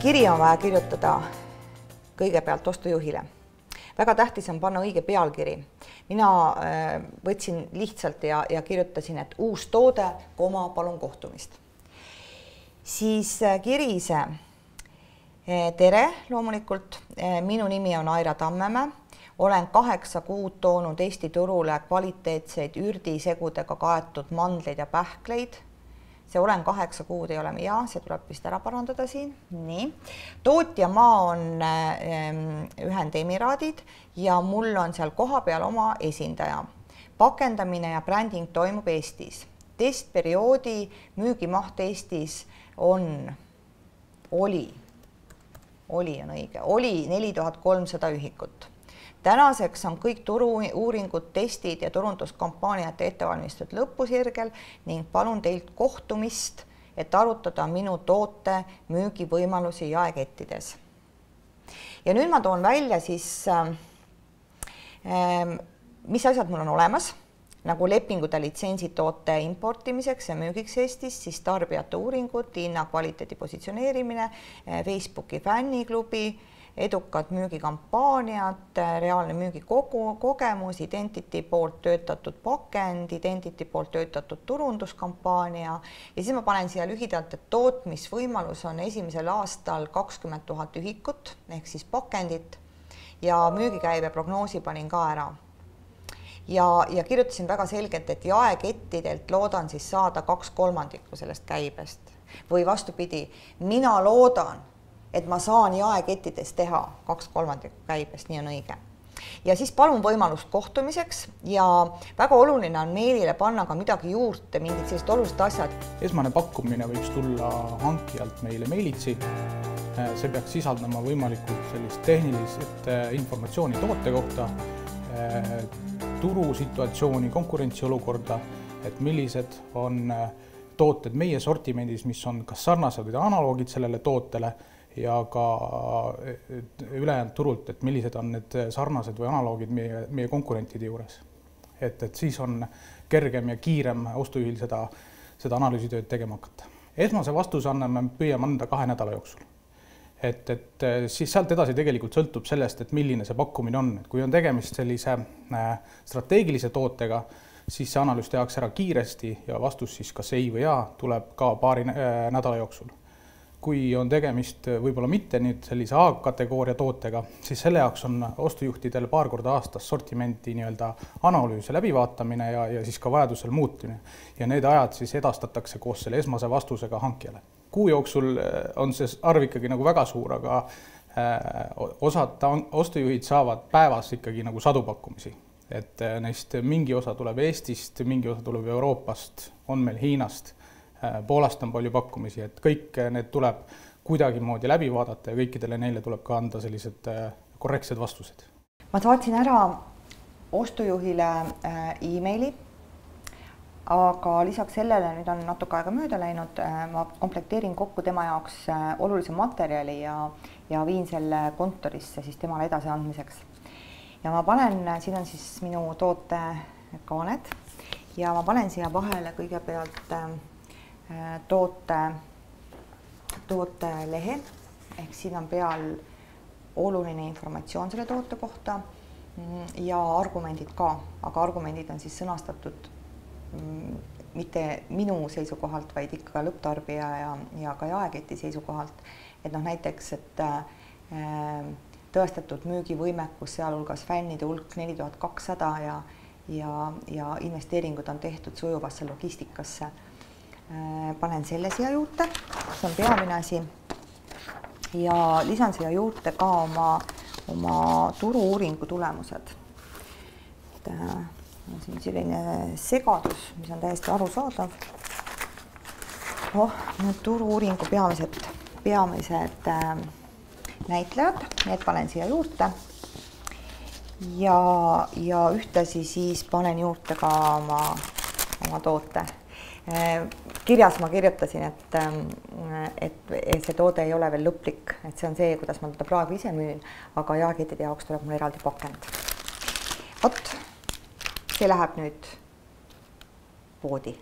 Kiri on vaja kirjutada kõigepealt ostujuhile. Väga tähtis on panna õige pealkiri. Mina võtsin lihtsalt ja kirjutasin, et uus toode, palun kohtumist. Siis kiri ise. Tere loomulikult. Minu nimi on Aira Tammemäe. Olen 8 kuud toonud Eesti turule kvaliteetseid ürdisegudega kaetud mandleid ja pähkleid. See olen 8 kuud ei ole see tuleb vist ära parandada siin. Nii. Tootjamaa on Ühendemiraadid ja mul on seal kohapeal oma esindaja. Pakendamine ja bränding toimub Eestis. Testperioodi müügimaht Eestis oli 4300 ühikut. Tänaseks on kõik turu-uuringud, testid ja turunduskampaaniate ettevalmistud lõpusirgel ning palun teilt kohtumist, et arutada minu toote müügivõimalusi jaekettides. Ja nüüd ma toon välja siis, mis asjad mul on olemas, nagu lepingud ja litsentsid toote importimiseks ja müügiks Eestis, siis tarbijate uuringud, hinna kvaliteedi positsioneerimine, Facebooki fänniklubi, edukad müügikampaaniad, reaalne müügikogemus, Identity poolt töötatud pakend, Identity poolt töötatud turunduskampaania ja siis ma panen siia lühidalt, et tootmisvõimalus on esimesel aastal 20 000 ühikut ehk siis pakendit ja müügikäive prognoosi panin ka ära. Ja kirjutasin väga selgelt, et jaekettidelt loodan siis saada 2/3 sellest käibest või vastupidi, mina loodan, et ma saan jaekettides teha 2/3 käibest, nii on õige. Ja siis palun võimalust kohtumiseks ja väga oluline on meilile panna ka midagi juurde, mingid sellised olulised asjad. Esmane pakkumine võiks tulla hankijalt meile meilitsi. See peaks sisaldama võimalikult sellist tehnilist informatsiooni toote kohta, turusituatsiooni, konkurentsiolukorda, et millised on tooted meie sortimendis, mis on kas sarnased või analoogid sellele tootele, ja ka ülejäänud turult, et millised on need sarnased või analoogid meie konkurentide juures. Et siis on kergem ja kiirem ostujuhil seda analüüsitööd tegema hakata. Esmase vastuse me püüame anda 2 nädala jooksul. Et siis sealt edasi tegelikult sõltub sellest, et milline see pakkumine on. Et kui on tegemist sellise strateegilise tootega, siis see analüüs tehakse ära kiiresti ja vastus siis kas ei või jaa tuleb ka 2 nädala jooksul. Kui on tegemist võib-olla mitte nüüd sellise A-kategooria tootega, siis selle jaoks on ostujuhtidel 2 korda aastas sortimenti analüüse läbivaatamine ja siis ka vajadusel muutumine. Ja need ajad siis edastatakse koos selle esmase vastusega hankijale. Kuu jooksul on see arv ikkagi nagu väga suur, aga osad ostujuhid saavad päevas ikkagi nagu 100 pakkumisi. Et neist mingi osa tuleb Eestist, mingi osa tuleb Euroopast, on meil Hiinast. Poolast on palju pakkumisi, et kõik need tuleb kuidagi moodi läbi vaadata ja kõikidele neile tuleb ka anda sellised korrektsed vastused. Ma saatsin ära ostujuhile e-maili, aga lisaks sellele nüüd on natuke aega mööda läinud, ma komplekteerin kokku tema jaoks olulise materjali ja viin selle kontorisse siis temale edasi andmiseks. Ja ma panen, siin on siis minu toote kaaned ja ma panen siia vahele kõigepealt toote lehe, ehk siin on peal oluline informatsioon selle toote kohta ja argumendid ka, aga argumendid on siis sõnastatud mitte minu seisukohalt, vaid ikka lõpptarbija ja ka jaeketi seisukohalt. Et näiteks, et tõestatud müügivõimekus, sealhulgas fännide hulk 4200 ja investeeringud on tehtud sujuvasse logistikasse. Panen selle siia juurde, see on peamine asi ja lisan siia juurde ka oma turu-uuringu tulemused. Siin selline segadus, mis on täiesti arusaadav. Need turu-uuringu peamised näitlejad, need panen siia juurde ja ühtlasi siis panen juurde ka oma toote. Kirjas ma kirjutasin, et see toode ei ole veel lõplik, et see on see, kuidas ma teda praegu ise müün, aga jaekettide jaoks tuleb mul eraldi pakend. See läheb nüüd poodi.